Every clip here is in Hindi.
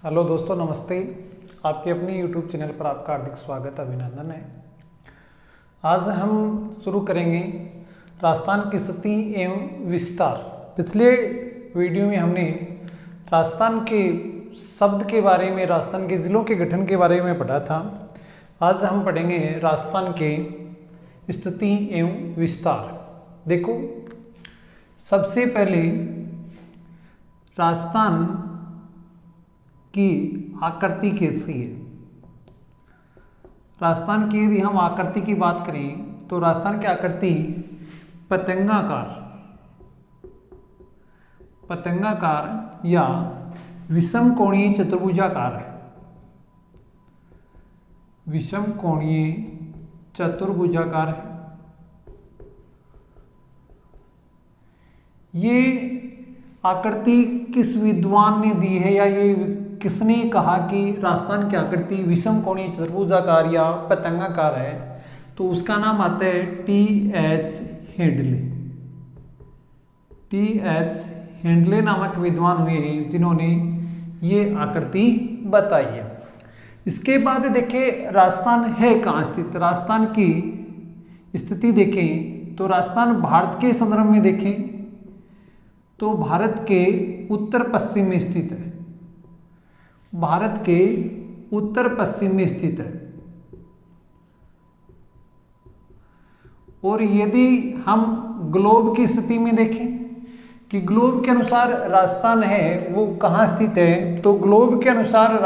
हेलो दोस्तों, नमस्ते। आपके अपने यूट्यूब चैनल पर आपका हार्दिक स्वागत, अभिनंदन है। आज हम शुरू करेंगे राजस्थान की स्थिति एवं विस्तार। पिछले वीडियो में हमने राजस्थान के शब्द के बारे में, राजस्थान के ज़िलों के गठन के बारे में पढ़ा था। आज हम पढ़ेंगे राजस्थान के स्थिति एवं विस्तार। देखो, सबसे पहले राजस्थान की आकृति कैसी है। राजस्थान की यदि हम आकृति की बात करें तो राजस्थान की आकृति पतंगाकार या विषम कोणीय चतुर्भुजाकार है। विषम कोणीय चतुर्भुजाकार है। ये आकृति किस विद्वान ने दी है या ये किसने कहा कि राजस्थान की आकृति विषम कोणीय चतुर्भुजाकार या पतंगाकार है, तो उसका नाम आता है टी.एच. हेंडले। टी.एच. हेंडले नामक विद्वान हुए हैं जिन्होंने ये आकृति बताई है। इसके बाद देखें राजस्थान है कहाँ स्थित। राजस्थान की स्थिति देखें तो राजस्थान भारत के संदर्भ में देखें तो भारत के उत्तर पश्चिम में स्थित है। भारत के उत्तर पश्चिम में स्थित है। और यदि हम ग्लोब की स्थिति में देखें कि ग्लोब के अनुसार राजस्थान है वो कहाँ स्थित है, तो ग्लोब के अनुसार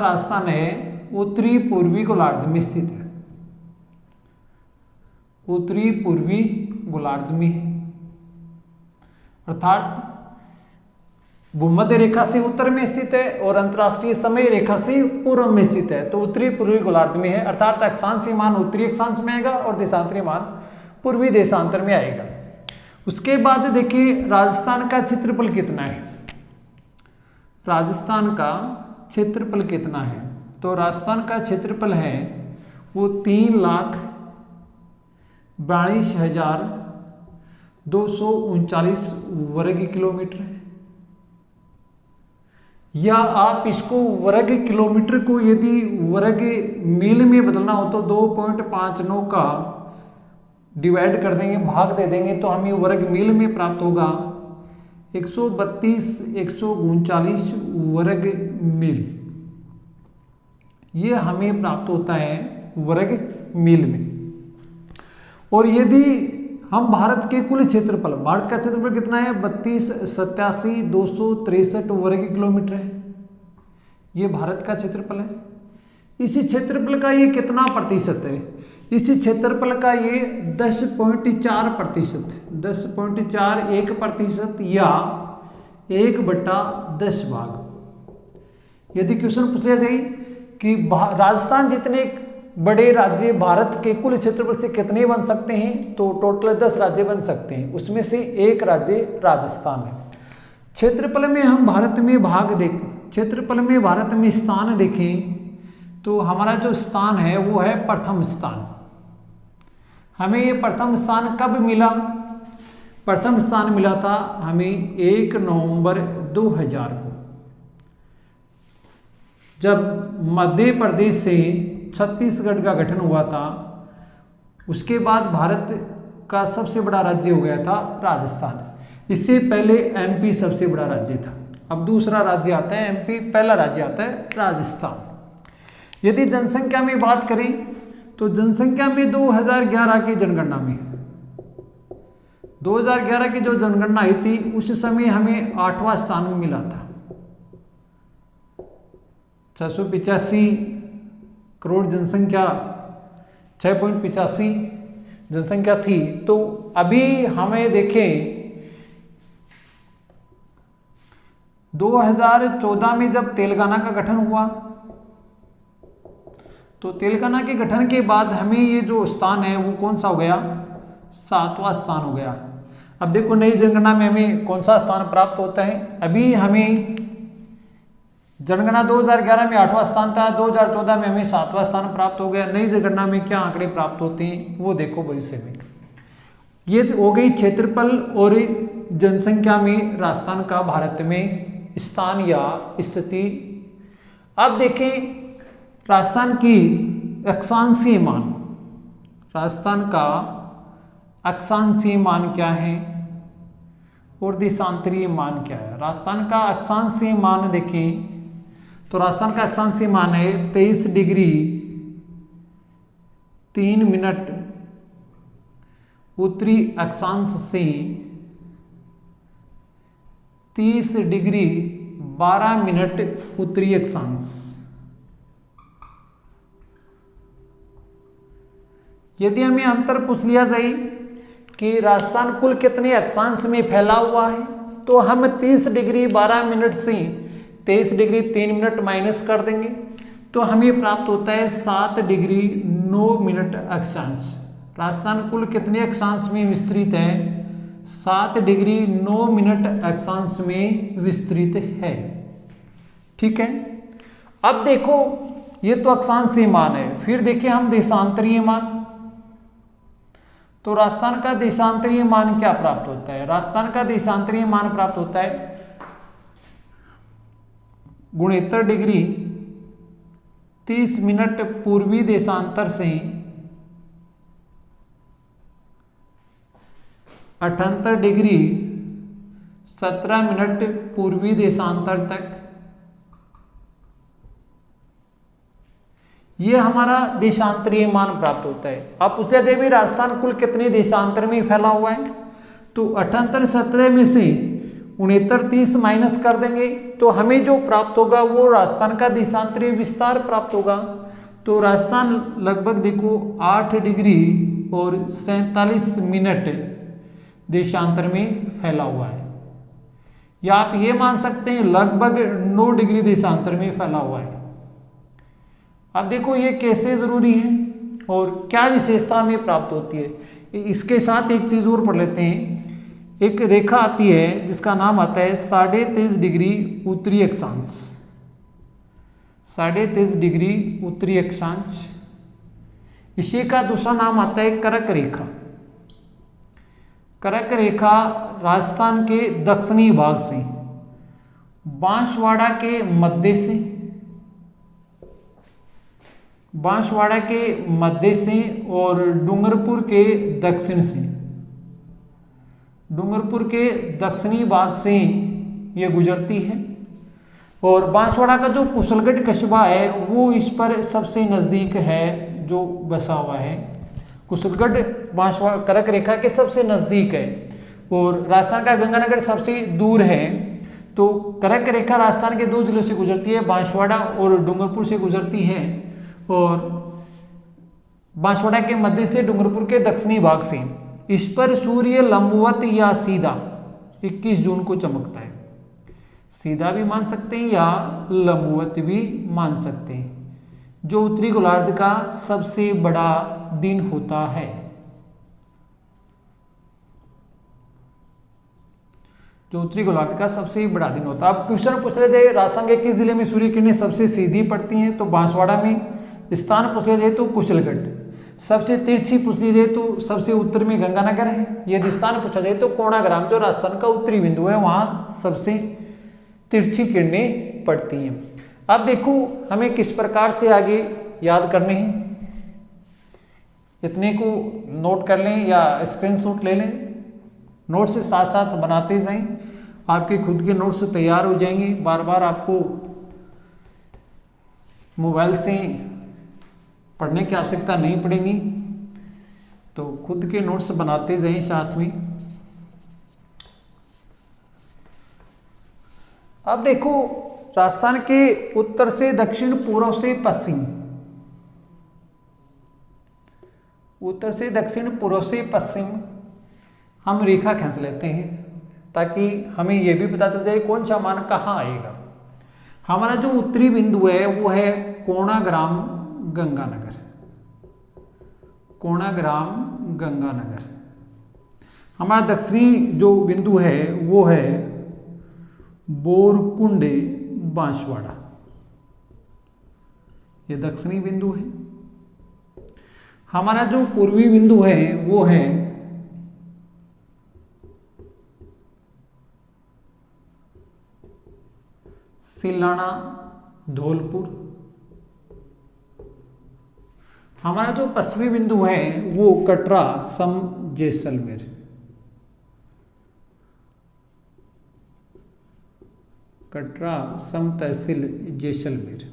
राजस्थान है उत्तरी पूर्वी गोलार्ध में स्थित है। उत्तरी पूर्वी गोलार्ध में है, अर्थात भूमध्य रेखा से उत्तर में स्थित है और अंतर्राष्ट्रीय समय रेखा से पूर्व में स्थित है। तो उत्तरी पूर्वी गोलार्ध में है, अर्थात अक्षांशीय मान उत्तरी अक्षांश में आएगा और देशांतरीय मान पूर्वी देशांतर में आएगा। उसके बाद देखिए राजस्थान का क्षेत्रफल कितना है। राजस्थान का क्षेत्रफल कितना है, तो राजस्थान का क्षेत्रफल है वो 3,42,239 वर्ग किलोमीटर है। या आप इसको वर्ग किलोमीटर को यदि वर्ग मील में बदलना हो तो 2.59 का डिवाइड कर देंगे, भाग दे देंगे, तो हमें वर्ग मील में प्राप्त होगा 132,139 वर्ग मील। ये हमें प्राप्त होता है वर्ग मील में। और यदि हम भारत के कुल क्षेत्रफल, भारत का क्षेत्रफल कितना है 32,87,263 वर्ग किलोमीटर है। ये भारत का क्षेत्रफल है। इसी क्षेत्रफल का ये कितना प्रतिशत है, इसी क्षेत्रफल का ये 10.4%, 10.41% या 1/10 भाग। यदि क्वेश्चन पूछ लिया जाए कि राजस्थान जितने बड़े राज्य भारत के कुल क्षेत्रफल से कितने बन सकते हैं, तो टोटल 10 राज्य बन सकते हैं, उसमें से एक राज्य राजस्थान है। क्षेत्रफल में हम भारत में क्षेत्रफल में भारत में स्थान देखें तो हमारा जो स्थान है वो है प्रथम स्थान। हमें ये प्रथम स्थान कब मिला, प्रथम स्थान मिला था हमें 1 नवंबर 2000 को, जब मध्य प्रदेश से छत्तीसगढ़ का गठन हुआ था। उसके बाद भारत का सबसे बड़ा राज्य हो गया था राजस्थान। इससे पहले एमपी सबसे बड़ा राज्य था। अब दूसरा राज्य आता है एमपी, पहला राज्य आता है राजस्थान। यदि जनसंख्या में बात करें तो जनसंख्या में 2011 की जनगणना में 2011 की जो जनगणना आई थी उस समय हमें 8वां स्थान मिला था। 685 करोड़ जनसंख्या, 6.85 जनसंख्या थी। तो अभी हमें देखें 2014 में जब तेलंगाना का गठन हुआ, तो तेलंगाना के गठन के बाद हमें ये जो स्थान है वो कौन सा हो गया, 7वां स्थान हो गया। अब देखो नई जनगणना में हमें कौन सा स्थान प्राप्त होता है। अभी हमें जनगणना 2011 में 8वां स्थान था, 2014 में हमें 7वां स्थान प्राप्त हो गया। नई जनगणना में क्या आंकड़े प्राप्त होते हैं वो देखो भविष्य में। ये हो गई क्षेत्रफल और जनसंख्या में राजस्थान का भारत में स्थान या स्थिति। अब देखें राजस्थान की अक्षांशीय मान, राजस्थान का अक्षांशीय मान क्या है और देशांतरीय मान क्या है। राजस्थान का अक्षांशीय मान देखें तो राजस्थान का अक्षांशीय मान है 23 डिग्री 3 मिनट उत्तरी अक्षांश से 30 डिग्री 12 मिनट उत्तरी अक्षांश। यदि हमें अंतर पूछ लिया जाए कि राजस्थान कुल कितने अक्षांश में फैला हुआ है, तो हम 30 डिग्री 12 मिनट से 23 डिग्री 3 मिनट माइनस कर देंगे तो हमें प्राप्त होता है 7 डिग्री 9 मिनट अक्षांश। राजस्थान कुल कितने अक्षांश में विस्तृत है? 7 डिग्री 9 मिनट अक्षांश में विस्तृत है। ठीक है, अब देखो ये तो अक्षांशीय मान है, फिर देखिए हम देशांतरीय मान। तो राजस्थान का देशांतरीय मान क्या प्राप्त होता है? राजस्थान का देशांतरीय मान प्राप्त होता है 69 डिग्री 30 मिनट पूर्वी देशांतर से 78 डिग्री 17 मिनट पूर्वी देशांतर तक। ये हमारा देशांतरीय मान प्राप्त होता है। अब पूछा जाए भी राजस्थान कुल कितने देशांतर में फैला हुआ है, तो 78 17 में से 69 30 माइनस कर देंगे तो हमें जो प्राप्त होगा वो राजस्थान का देशांतरीय विस्तार प्राप्त होगा। तो राजस्थान लगभग देखो 8 डिग्री और 47 मिनट देशांतर में फैला हुआ है, या आप ये मान सकते हैं लगभग 9 डिग्री देशांतर में फैला हुआ है। अब देखो ये कैसे जरूरी है और क्या विशेषता हमें प्राप्त होती है। इसके साथ एक चीज और पढ़ लेते हैं। एक रेखा आती है जिसका नाम आता है 23.5 डिग्री उत्तरी अक्षांश। 23.5 डिग्री उत्तरी अक्षांश, इसी का दूसरा नाम आता है कर्क रेखा। कर्क रेखा राजस्थान के दक्षिणी भाग से बांसवाड़ा के मध्य से और डूंगरपुर के दक्षिण से, डूंगरपुर के दक्षिणी भाग से ये गुजरती है। और बांसवाड़ा का जो कुशलगढ़ कस्बा है वो इस पर सबसे नज़दीक है जो बसा हुआ है। कुशलगढ़ बांसवाड़ा कर्क रेखा के सबसे नज़दीक है और राजस्थान का गंगानगर सबसे दूर है। तो कर्क रेखा राजस्थान के 2 जिलों से गुजरती है, बांसवाड़ा और डूंगरपुर से गुजरती है। और बांसवाड़ा के मध्य से डूंगरपुर के दक्षिणी भाग से इस पर सूर्य लंबवत या सीधा 21 जून को चमकता है। सीधा भी मान सकते हैं या लंबवत भी मान सकते हैं, जो उत्तरी गोलार्ध का सबसे बड़ा दिन होता है। जो उत्तरी गोलार्ध का सबसे बड़ा दिन होता है। अब क्वेश्चन पूछ रहे जाए राजस्थान के किस जिले में सूर्य किरणें सबसे सीधी पड़ती हैं, तो बांसवाड़ा में। स्थान पूछ लिया जाए तो कुशलगढ़। सबसे तिरछी पूछ ली जाए तो सबसे उत्तर में गंगानगर है। यदि स्थान पूछा जाए तो कोणाग्राम जो राजस्थान का उत्तरी बिंदु है वहां सबसे तिरछी किरणें पड़ती हैं। अब देखो हमें किस प्रकार से आगे याद करने हैं, इतने को नोट कर लें या स्क्रीनशॉट ले लें, नोट से साथ साथ बनाते जाएं, आपके खुद के नोट्स तैयार हो जाएंगे। बार बार आपको मोबाइल से पढ़ने की आवश्यकता नहीं पड़ेगी, तो खुद के नोट्स बनाते जाएं साथ में। अब देखो राजस्थान के उत्तर से दक्षिण, पूर्व से पश्चिम, उत्तर से दक्षिण पूर्व से पश्चिम हम रेखा खींच लेते हैं ताकि हमें यह भी पता चल जाए कौन सा मान कहाँ आएगा। हमारा जो उत्तरी बिंदु है वो है कोणाग्राम गंगानगर, कोणाग्राम गंगानगर। हमारा दक्षिणी जो बिंदु है वो है बोरकुंडे बांसवाड़ा, ये दक्षिणी बिंदु है। हमारा जो पूर्वी बिंदु है वो है सिलाना, धौलपुर। हमारा जो पश्चिमी बिंदु है वो कटरा, सम, जैसलमेर। कटरा, सम, तहसील, जैसलमेर।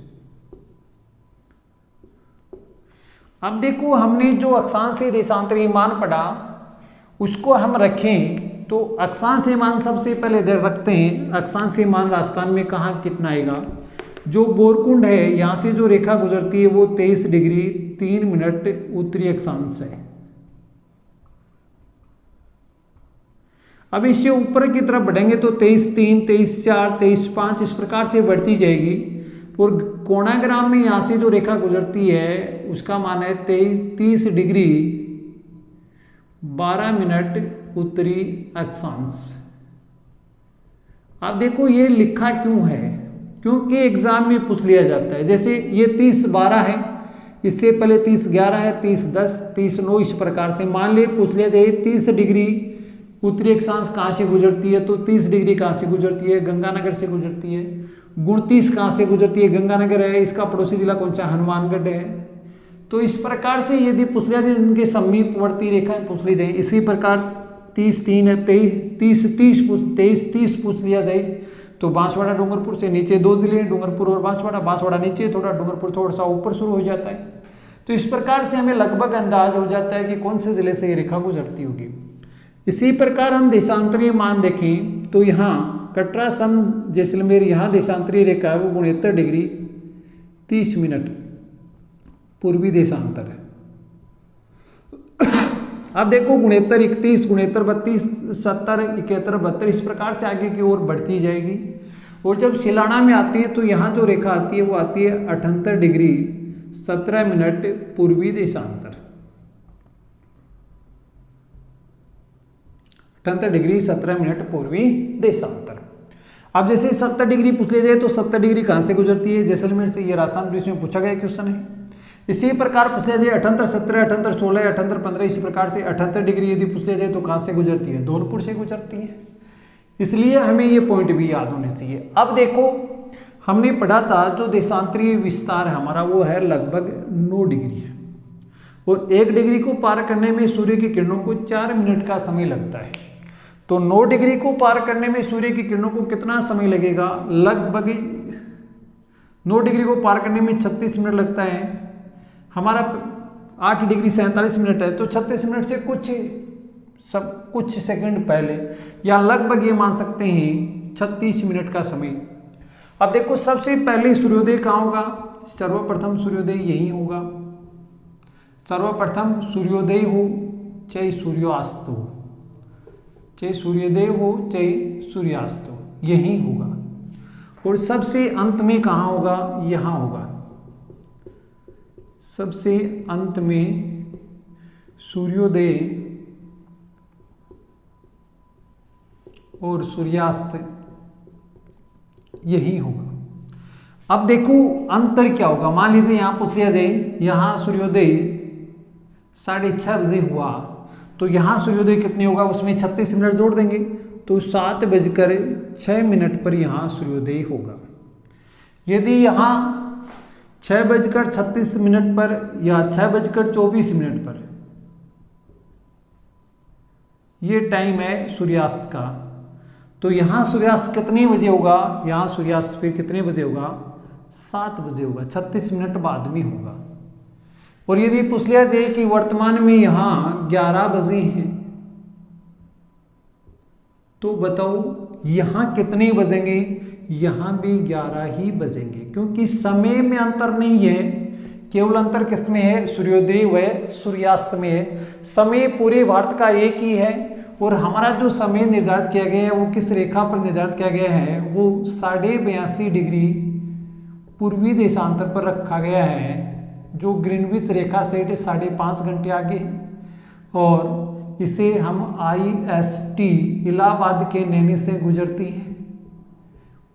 अब देखो हमने जो अक्षांशीय देशांतरीय मान पढ़ा उसको हम रखें तो अक्षांशीय मान सबसे पहले इधर रखते हैं। अक्षांशीय मान राजस्थान में कहाँ कितना आएगा? जो बोरकुंड है यहाँ से जो रेखा गुजरती है वो 23 डिग्री 3 मिनट उत्तरी अक्षांश है। अब इससे ऊपर की तरफ बढ़ेंगे तो 23.3, 23.4, 23.5 इस प्रकार से बढ़ती जाएगी। और कोणाग्राम में यहाँ से जो रेखा गुजरती है उसका मान है 30 डिग्री 12 मिनट उत्तरी अक्षांश। अब देखो ये लिखा क्यों है? क्योंकि एग्जाम में पूछ लिया जाता है। जैसे ये 30-12 है, इससे पहले 30-11 है, 30-10, 30-9 इस प्रकार से मान ले पूछ लिया जाए 30 डिग्री उत्तरी अक्षांश कहाँ से गुजरती है तो 30 डिग्री कहाँ से गुजरती है? गंगानगर से गुजरती है। 29 कहाँ से गुजरती है? गंगानगर है। इसका पड़ोसी जिला कौन सा? हनुमानगढ़ है। तो इस प्रकार से यदि पूछ लिया जाए इनके समीपवर्ती रेखाएं पूछ ली जाए, इसी प्रकार 30-3 है, 23-30 पूछ लिया जाए तो बांसवाड़ा डूंगरपुर से नीचे 2 जिले हैं, डूंगरपुर और बांसवाड़ा। बांसवाड़ा नीचे थोड़ा, डूंगरपुर थोड़ा सा ऊपर शुरू हो जाता है। तो इस प्रकार से हमें लगभग अंदाज हो जाता है कि कौन से जिले से ये रेखा गुजरती होगी। इसी प्रकार हम देशांतरीय मान देखें तो यहाँ कटरा, सम, जैसलमेर यहाँ देशांतरीय रेखा है वो 69 डिग्री 30 मिनट पूर्वी देशांतर है। अब देखो 69, 31, 69, 32, 70, 71, 72 इस प्रकार से आगे की ओर बढ़ती जाएगी। और जब सिलाना में आती है तो यहाँ जो रेखा आती है वो आती है 78 डिग्री 17 मिनट पूर्वी देशांतर। 78 डिग्री 17 मिनट पूर्वी देशांतर। अब जैसे 70 डिग्री पूछ लिया जाए तो 70 डिग्री कहाँ से गुजरती है? जैसलमेर से। ये राजस्थान पुलिस में पूछा गया क्वेश्चन है। इसी प्रकार पूछ लिया जाए 78, 17, 78, 16, 78, 15 इसी प्रकार से 78 डिग्री यदि पूछ लिया जाए तो कहाँ से गुजरती है? धौलपुर से गुजरती है। इसलिए हमें ये पॉइंट भी याद होने चाहिए। अब देखो हमने पढ़ा था जो देशांतरीय विस्तार है हमारा वो है लगभग 9 डिग्री है। और 1 डिग्री को पार करने में सूर्य की किरणों को 4 मिनट का समय लगता है। तो 9 डिग्री को पार करने में सूर्य की किरणों को कितना समय लगेगा? लगभग 9 डिग्री को पार करने में 36 मिनट लगता है। हमारा 8 डिग्री 47 मिनट है तो 36 मिनट से कुछ सेकंड पहले या लगभग ये मान सकते हैं 36 मिनट का समय। अब देखो सबसे पहले सूर्योदय कहाँ होगा? सर्वप्रथम सूर्योदय यही होगा। सर्वप्रथम सूर्योदय हो चाहे सूर्यास्त हो, चाहे सूर्योदय हो चाहे सूर्यास्त हो, यही होगा। और सबसे अंत में कहाँ होगा? यहाँ होगा। सबसे अंत में सूर्योदय और सूर्यास्त यही होगा। अब देखो अंतर क्या होगा? मान लीजिए यहाँ पूछ लिया जाए यहाँ सूर्योदय 6:30 बजे हुआ तो यहाँ सूर्योदय कितने होगा? उसमें 36 मिनट जोड़ देंगे तो 7:06 पर यहाँ सूर्योदय होगा। यदि यहाँ 6:36 पर या 6:24 पर ये टाइम है सूर्यास्त का तो यहाँ सूर्यास्त कितने बजे होगा? यहाँ सूर्यास्त फिर कितने बजे होगा? 7 बजे होगा, 36 मिनट बाद में होगा। और यदि पूछ लिया जाए कि वर्तमान में यहाँ 11 बजे हैं तो बताओ यहाँ कितने बजेंगे? यहाँ भी 11 ही बजेंगे क्योंकि समय में अंतर नहीं है, केवल अंतर किस में है? सूर्योदय व सूर्यास्त में है। समय पूरे भारत का एक ही है और हमारा जो समय निर्धारित किया गया है वो किस रेखा पर निर्धारित किया गया है? वो 82.5 डिग्री पूर्वी देशांतर पर रखा गया है जो ग्रीनविच रेखा से 5.5 घंटे आगे है। और इसे हम IST इलाहाबाद के नैनी से गुजरती है।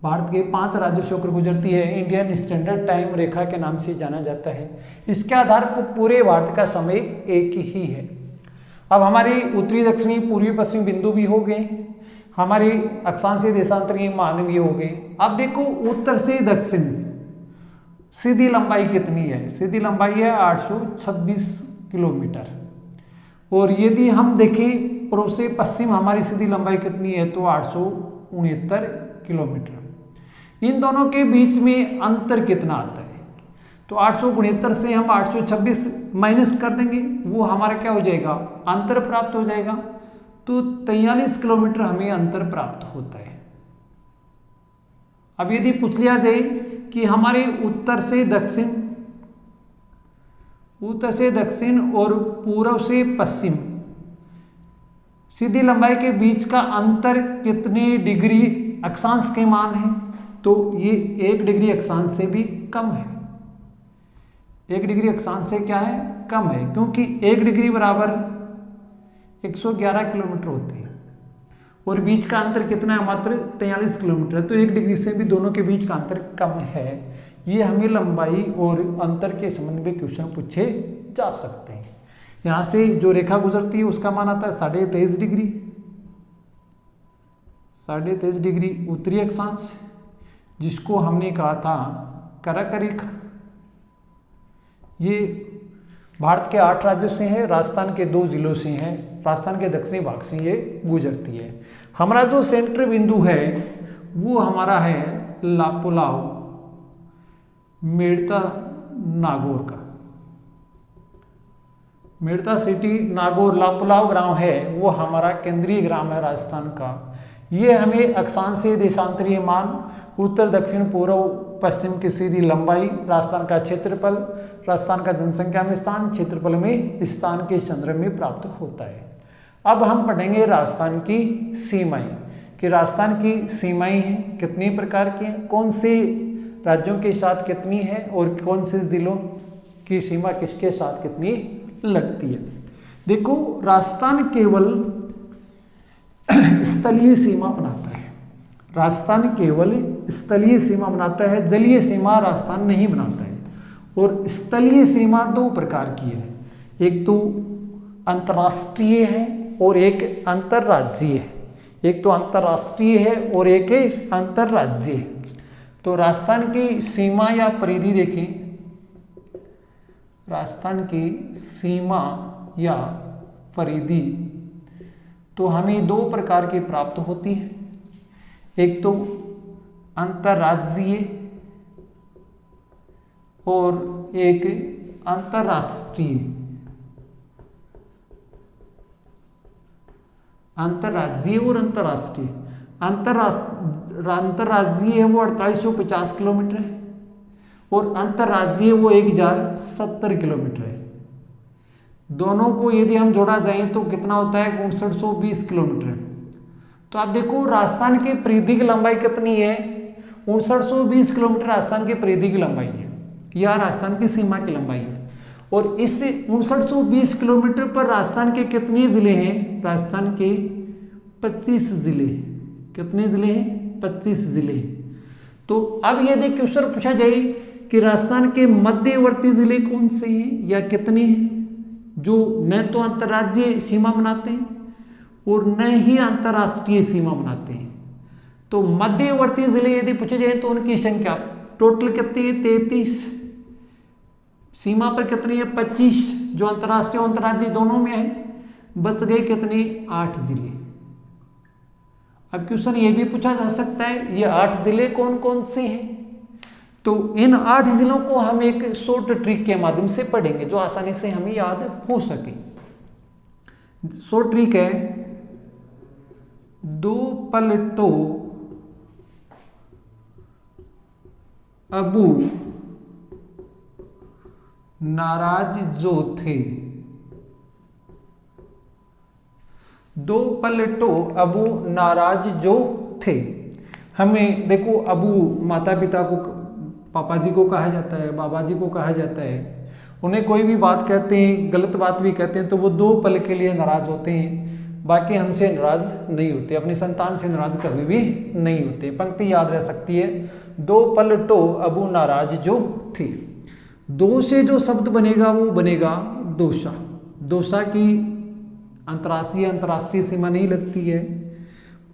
भारत के 5 राज्यों से होकर गुजरती है। इंडियन स्टैंडर्ड टाइम रेखा के नाम से जाना जाता है। इसके आधार पर पूरे भारत का समय एक ही है। अब हमारे उत्तरी, दक्षिणी, पूर्वी, पश्चिमी बिंदु भी हो गए। हमारे अक्षांशीय देशांतरीय मान ये हो गए। अब देखो उत्तर से दक्षिण सीधी लंबाई कितनी है, सीधी लंबाई है 826 किलोमीटर। और यदि हम देखें पूर्व से पश्चिम हमारी सीधी लंबाई कितनी है तो 869 किलोमीटर। इन दोनों के बीच में अंतर कितना आता है, तो 869 से हम 826 माइनस कर देंगे, वो हमारा क्या हो जाएगा, अंतर प्राप्त हो जाएगा। तो 43 किलोमीटर हमें अंतर प्राप्त होता है। अब यदि पूछ लिया जाए कि हमारे उत्तर से दक्षिण और पूर्व से पश्चिम सीधी लंबाई के बीच का अंतर कितने डिग्री अक्षांश के मान है, तो ये 1 डिग्री अक्षांश से भी कम है। 1 डिग्री अक्षांश से क्या है, कम है, क्योंकि 1 डिग्री बराबर 111 किलोमीटर होती है और बीच का अंतर कितना है, मात्र 43 किलोमीटर। तो 1 डिग्री से भी दोनों के बीच का अंतर कम है। ये हमें लंबाई और अंतर के संबंध में क्वेश्चन पूछे जा सकते हैं। यहाँ से जो रेखा गुजरती है उसका मान आता है 23.5 डिग्री, 23.5 डिग्री उत्तरी अक्षांश, जिसको हमने कहा था करक रेखा। ये भारत के 8 राज्यों से है, राजस्थान के 2 जिलों से है, राजस्थान के दक्षिणी भाग से ये गुजरती है। हमारा जो सेंटर बिंदु है वो हमारा है लापुलाव मेड़ता नागौर का। मेड़ता सिटी नागौर लापुलाव ग्राम है वो हमारा केंद्रीय ग्राम है राजस्थान का। ये हमें अक्षांशीय देशांतरीय मान, उत्तर दक्षिण पूर्व पश्चिम की सीधी लंबाई, राजस्थान का क्षेत्रफल, राजस्थान का जनसंख्या में स्थान, क्षेत्रफल में स्थान के संदर्भ में प्राप्त होता है। अब हम पढ़ेंगे राजस्थान की सीमाएं, कि राजस्थान की सीमाएं हैं कितनी प्रकार की हैं, कौन से राज्यों के साथ कितनी है और कौन से जिलों की सीमा किसके साथ कितनी लगती है। देखो राजस्थान केवल स्थलीय सीमा बनाता है, राजस्थान केवल स्थलीय सीमा बनाता है, जलीय सीमा राजस्थान नहीं बनाता है। और स्थलीय सीमा 2 प्रकार की है, एक तो अंतर्राष्ट्रीय है और एक अंतर्राज्यीय है। एक तो अंतर्राष्ट्रीय है और एक अंतर्राज्यीय है। तो राजस्थान की सीमा या परिधि देखें, राजस्थान की सीमा या परिधि तो हमें 2 प्रकार की प्राप्त होती है, एक तो अंतर्राज्यीय और एक अंतर्राष्ट्रीय। अंतर्राज्यीय और अंतर्राष्ट्रीय, अंतर्राज्यीय है वो 4850 किलोमीटर है और अंतर्राज्यीय वो 1070 किलोमीटर है। दोनों को यदि हम जोड़ा जाए तो कितना होता है, 5920 किलोमीटर। तो आप देखो राजस्थान की परिधि की लंबाई कितनी है, 5920 किलोमीटर राजस्थान की परिधि की लंबाई है, या राजस्थान की सीमा की लंबाई है। और इस 5920 किलोमीटर पर राजस्थान के कितने जिले हैं, राजस्थान के 25 जिले। कितने जिले हैं, 25 जिले। तो अब यदि क्वेश्चन पूछा जाए कि राजस्थान के मध्यवर्ती जिले कौन से हैं या कितने हैं, जो न तो अंतर्राज्यीय सीमा बनाते हैं और न ही अंतर्राष्ट्रीय सीमा बनाते हैं, तो मध्यवर्ती जिले यदि पूछे जाए तो उनकी संख्या टोटल कितनी है, 33। सीमा पर कितनी है, 25, जो अंतर्राष्ट्रीय और अंतर्राज्यीय दोनों में है। बच गए कितने, 8 जिले। अब क्वेश्चन ये भी पूछा जा सकता है ये 8 जिले कौन कौन से हैं, तो इन 8 जिलों को हम एक शॉर्ट ट्रिक के माध्यम से पढ़ेंगे जो आसानी से हमें याद हो सके। शॉर्ट ट्रिक है, 2 पलटो अबू नाराज जो थे। 2 पलटो अबू नाराज जो थे। हमें देखो अबू माता पिता को, पापा जी को कहा जाता है, बाबा जी को कहा जाता है। उन्हें कोई भी बात कहते हैं, गलत बात भी कहते हैं तो वो 2 पल के लिए नाराज होते हैं, बाकी हमसे नाराज नहीं होते, अपनी संतान से नाराज कभी भी नहीं होते। पंक्ति याद रह सकती है, 2 पलटो अबू नाराज जो थे। 2 से जो शब्द बनेगा वो बनेगा दोसा। दोसा की अंतर्राष्ट्रीय सीमा नहीं लगती है,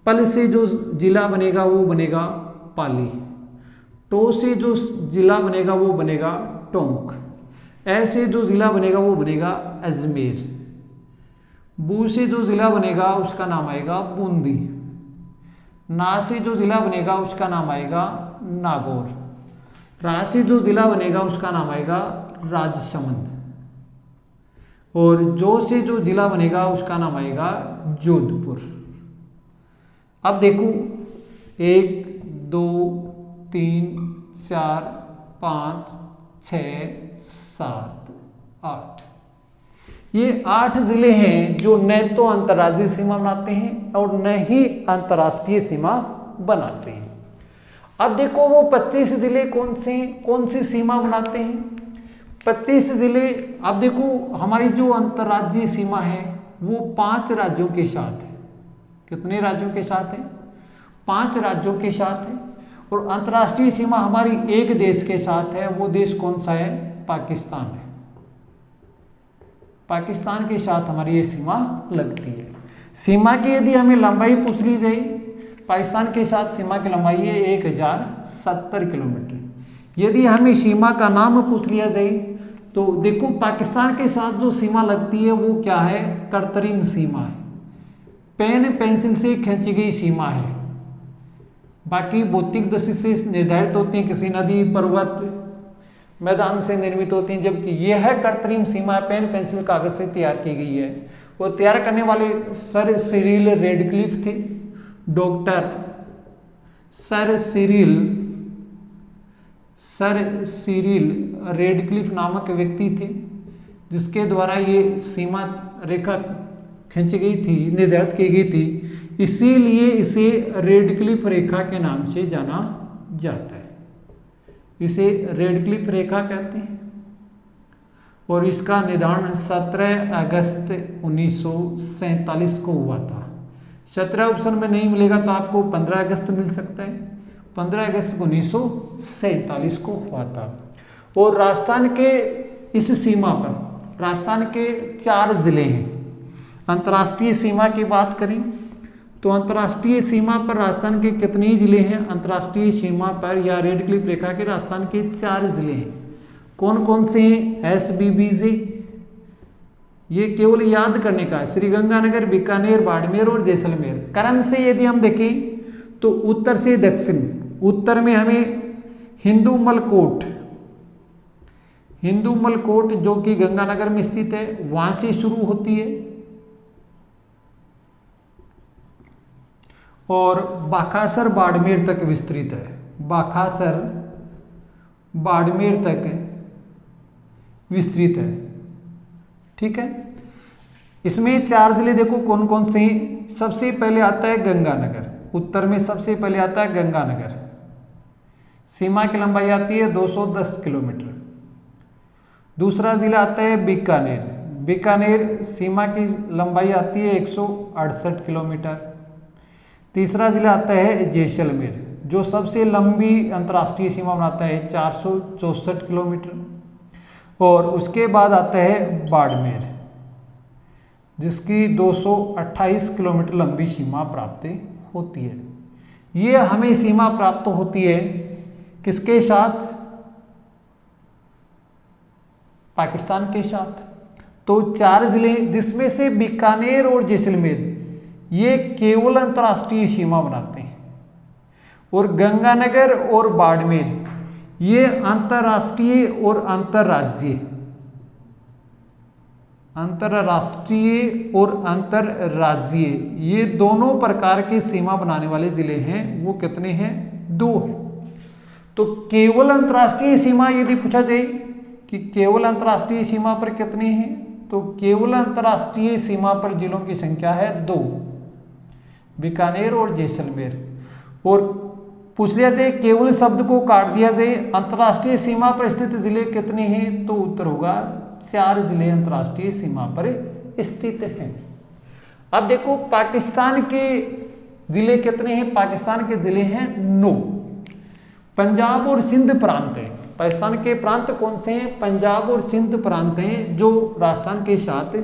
पल से जो जिला बनेगा वो बनेगा पाली, टो से जो जिला बनेगा वो बनेगा टोंक, ए से जो जिला बनेगा वो बनेगा अजमेर, बू से जो जिला बनेगा उसका नाम आएगा बूंदी, ना से जो जिला बनेगा उसका नाम आएगा नागौर, रा से जो जिला बनेगा उसका नाम आएगा राजसमंद, और जो से जो जिला बनेगा उसका नाम आएगा जोधपुर। अब देखो 1 2 3 4 5 6 7 8, ये 8 जिले हैं जो न तो अंतर्राज्यीय सीमा बनाते हैं और न ही अंतर्राष्ट्रीय सीमा बनाते हैं। अब देखो वो 25 जिले कौन सी सीमा बनाते हैं। 25 जिले, अब देखो हमारी जो अंतर्राज्यीय सीमा है वो 5 राज्यों के साथ है। कितने राज्यों के साथ है? 5 राज्यों के साथ है। और अंतर्राष्ट्रीय सीमा हमारी एक देश के साथ है। वो देश कौन सा है? पाकिस्तान है। पाकिस्तान के साथ हमारी ये सीमा लगती है। सीमा की यदि हमें लंबाई पूछ ली जाए, पाकिस्तान के साथ सीमा की लंबाई है 1070 किलोमीटर। यदि हमें सीमा का नाम पूछ लिया जाए तो देखो पाकिस्तान के साथ जो सीमा लगती है वो क्या है? कर्तरीम सीमा है, पेन पेंसिल से खींची गई सीमा है। बाकी भौतिक दृष्टि से निर्धारित होती हैं, किसी नदी पर्वत मैदान से निर्मित होती हैं, जबकि यह कर्तरीम सीमा पेन पेंसिल कागज से तैयार की गई है। और तैयार करने वाले सर सिरिल रेडक्लिफ थे। डॉक्टर सर सिरिल रेडक्लिफ नामक व्यक्ति थे, जिसके द्वारा ये सीमा रेखा खींची गई थी, निर्धारित की गई थी। इसीलिए इसे रेडक्लिफ रेखा के नाम से जाना जाता है। इसे रेडक्लिफ रेखा कहते हैं। और इसका निर्धारण 17 अगस्त 1947 को हुआ था। 17 ऑप्शन में नहीं मिलेगा तो आपको 15 अगस्त मिल सकता है। 15 अगस्त 1947 को हुआ था। और राजस्थान के इस सीमा पर राजस्थान के 4 जिले हैं। अंतर्राष्ट्रीय सीमा की बात करें तो अंतर्राष्ट्रीय सीमा पर राजस्थान के कितने जिले हैं? अंतर्राष्ट्रीय सीमा पर या रेडक्लिफ रेखा के राजस्थान के 4 जिले हैं। कौन कौन से हैं? SBBJ, ये केवल याद करने का है। श्रीगंगानगर, बीकानेर, बाड़मेर और जैसलमेर। क्रम से यदि हम देखें तो उत्तर से दक्षिण, उत्तर में हमें हिंदूमल कोट जो कि गंगानगर में स्थित है, वहां से शुरू होती है और बाखासर बाड़मेर तक विस्तृत है। बाखासर बाड़मेर तक विस्तृत है। ठीक है। इसमें 4 जिले देखो कौन कौन से हैं। सबसे पहले आता है गंगानगर। उत्तर में सबसे पहले आता है गंगानगर। सीमा की लंबाई आती है 210 किलोमीटर। दूसरा जिला आता है बीकानेर। बीकानेर सीमा की लंबाई आती है 168 किलोमीटर। तीसरा जिला आता है जैसलमेर, जो सबसे लंबी अंतर्राष्ट्रीय सीमा बनाता है 464 किलोमीटर। और उसके बाद आता है बाड़मेर, जिसकी 228 किलोमीटर लंबी सीमा प्राप्त होती है। ये हमें सीमा प्राप्त होती है किसके साथ? पाकिस्तान के साथ। तो 4 जिले, जिसमें से बीकानेर और जैसलमेर ये केवल अंतर्राष्ट्रीय सीमा बनाते हैं, और गंगानगर और बाड़मेर ये अंतर्राष्ट्रीय और अंतर्राज्यीय ये दोनों प्रकार की सीमा बनाने वाले जिले हैं। वो कितने हैं? 2 हैं। तो केवल अंतर्राष्ट्रीय सीमा यदि पूछा जाए कि केवल अंतर्राष्ट्रीय सीमा पर कितने हैं, तो केवल अंतर्राष्ट्रीय सीमा पर जिलों की संख्या है 2, बीकानेर और जैसलमेर। और पूछ लिया जाए, केवल शब्द को काट दिया जाए, अंतर्राष्ट्रीय सीमा पर स्थित जिले कितने हैं, तो उत्तर होगा 4 जिले अंतर्राष्ट्रीय सीमा पर स्थित हैं। अब देखो पाकिस्तान के जिले कितने हैं? पाकिस्तान के जिले हैं 9। पंजाब और सिंध प्रांत है। पाकिस्तान के प्रांत कौन से हैं? पंजाब और सिंध प्रांत हैं, जो राजस्थान के साथ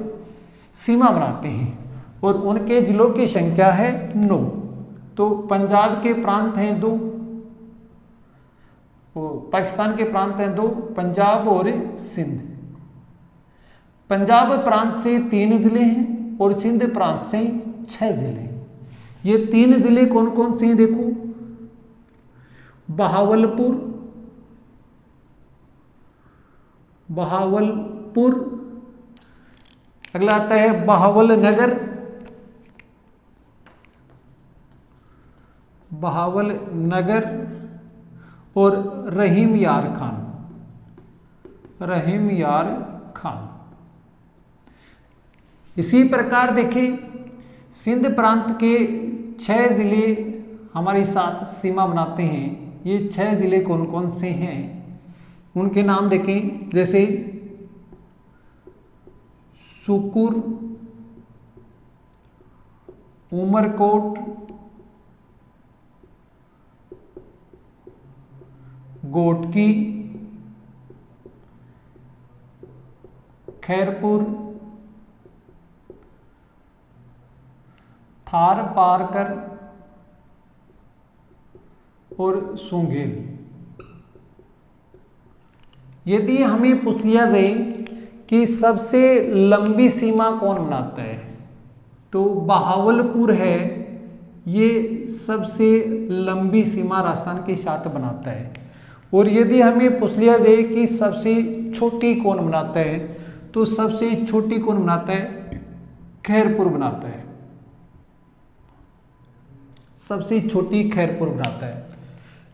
सीमा बनाते हैं, और उनके जिलों की संख्या है 9। तो पंजाब के प्रांत हैं 2, पाकिस्तान के प्रांत हैं 2, पंजाब और सिंध। पंजाब प्रांत से 3 जिले हैं और सिंध प्रांत से 6 जिले हैं। ये 3 जिले कौन कौन से हैं देखो, बहावलपुर, अगला आता है बहावलनगर, और रहीम यार खान। इसी प्रकार देखिए सिंध प्रांत के 6 जिले हमारे साथ सीमा बनाते हैं। ये 6 जिले कौन कौन से हैं उनके नाम देखें, जैसे सुकुर, उमरकोट, गोटकी, खैरपुर, थार पारकर और सुंगेल। यदि हमें पूछ लिया जाए कि सबसे लंबी सीमा कौन बनाता है, तो बहावलपुर है, ये सबसे लंबी सीमा राजस्थान के साथ बनाता है। और यदि हमें पूछ लिया जाए कि सबसे छोटी कौन बनाता है, तो सबसे छोटी कौन बनाता है, खैरपुर बनाता है, सबसे छोटी खैरपुर बनाता है।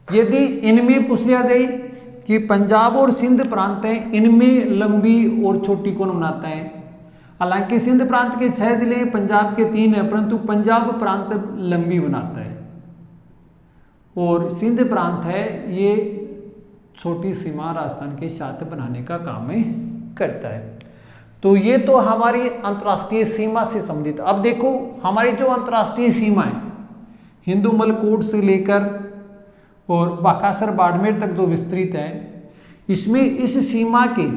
यदि इनमें पूछ लिया जाए कि पंजाब और सिंध प्रांत हैं, इनमें लंबी और छोटी कौन बनाता है, हालांकि सिंध प्रांत के 6 जिले हैं, पंजाब के 3 हैं, परंतु पंजाब प्रांत लंबी बनाता है और सिंध प्रांत है ये छोटी सीमा राजस्थान के साथ बनाने का काम करता है। तो ये तो हमारी अंतर्राष्ट्रीय सीमा से संबंधित। अब देखो हमारी जो अंतर्राष्ट्रीय सीमा है, हिंदुमल कोट से लेकर और बाकासर बाड़मेर तक जो विस्तृत है, इसमें इस सीमा के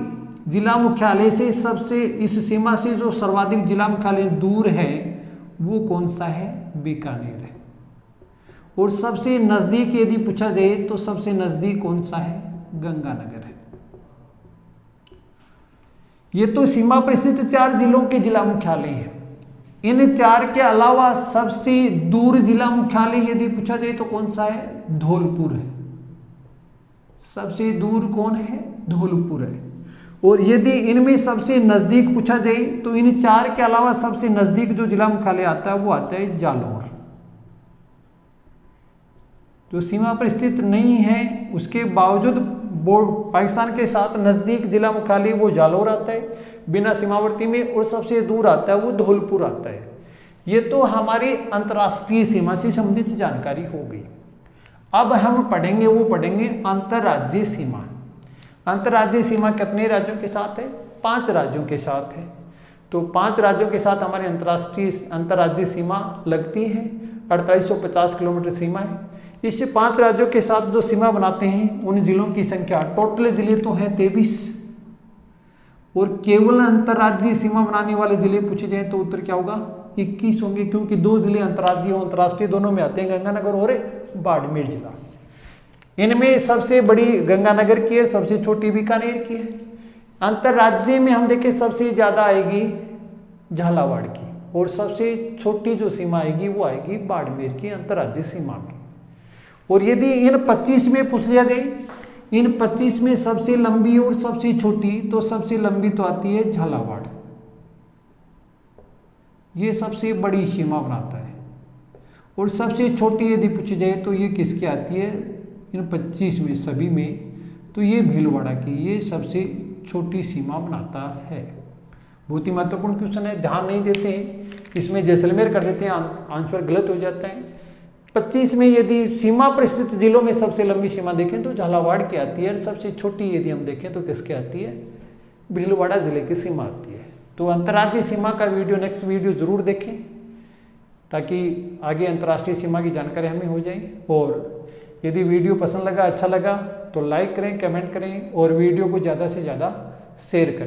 जिला मुख्यालय से इस सीमा से जो सर्वाधिक जिला मुख्यालय दूर है वो कौन सा है, बीकानेर है। और सबसे नजदीक यदि पूछा जाए तो सबसे नजदीक कौन सा है, गंगानगर है। ये तो सीमा पर स्थित 4 जिलों के जिला मुख्यालय हैं। इन 4 के अलावा सबसे दूर जिला मुख्यालय यदि पूछा जाए तो कौन सा है, धौलपुर है। सबसे दूर कौन है, धौलपुर है। और यदि इनमें सबसे नजदीक पूछा जाए तो इन 4 के अलावा सबसे नजदीक जो जिला मुख्यालय आता है वो आता है जालौर। जो सीमा पर स्थित नहीं है उसके बावजूद पाकिस्तान के साथ नजदीक जिला मुख्यालय वो जालौर आता है बिना सीमावर्ती में, और सबसे दूर आता है वो धौलपुर आता है। ये तो हमारी अंतर्राष्ट्रीय सीमा से संबंधित जानकारी हो गई। अब हम पढ़ेंगे अंतर्राज्यीय सीमा। अंतर्राज्यीय सीमा कितने राज्यों के साथ है, 5 राज्यों के साथ है। तो 5 राज्यों के साथ हमारी अंतर्राज्यीय सीमा लगती है। 4850 किलोमीटर सीमा है। इस 5 राज्यों के साथ जो सीमा बनाते हैं उन जिलों की संख्या, टोटल जिले तो हैं 23, और केवल अंतर्राज्यीय सीमा बनाने वाले जिले पूछे जाए तो उत्तर क्या होगा, 21 होंगे, क्योंकि 2 जिले अंतर्राज्यीय और अंतर्राष्ट्रीय दोनों में आते हैं, गंगानगर और बाड़मेर जिला। इनमें सबसे बड़ी गंगानगर की है, सबसे छोटी बीकानेर की है। अंतर्राज्यीय में हम देखें सबसे ज्यादा आएगी झालावाड़ की, और सबसे छोटी जो सीमा आएगी वो आएगी बाड़मेर की अंतर्राज्यीय सीमा में। और यदि इन 25 में पूछ लिया जाए, इन 25 में सबसे लंबी और सबसे छोटी, तो सबसे लंबी तो आती है झालावाड़, ये सबसे बड़ी सीमा बनाता है। और सबसे छोटी यदि पूछी जाए तो ये किसकी आती है, इन 25 में सभी में, तो ये भीलवाड़ा की, ये सबसे छोटी सीमा बनाता है। बहुत ही महत्वपूर्ण क्वेश्चन है, ध्यान नहीं देते हैं, इसमें जैसलमेर कर देते हैं, आंसर गलत हो जाता है। 25 में यदि सीमा पर स्थित जिलों में सबसे लंबी सीमा देखें तो झालावाड़ की आती है, और सबसे छोटी यदि हम देखें तो किसकी आती है, भीलवाड़ा जिले की सीमा आती है। तो अंतर्राज्यीय सीमा का वीडियो, नेक्स्ट वीडियो जरूर देखें ताकि आगे अंतर्राष्ट्रीय सीमा की जानकारी हमें हो जाए। और यदि वीडियो पसंद लगा, अच्छा लगा तो लाइक करें, कमेंट करें और वीडियो को ज़्यादा से ज़्यादा शेयर करें।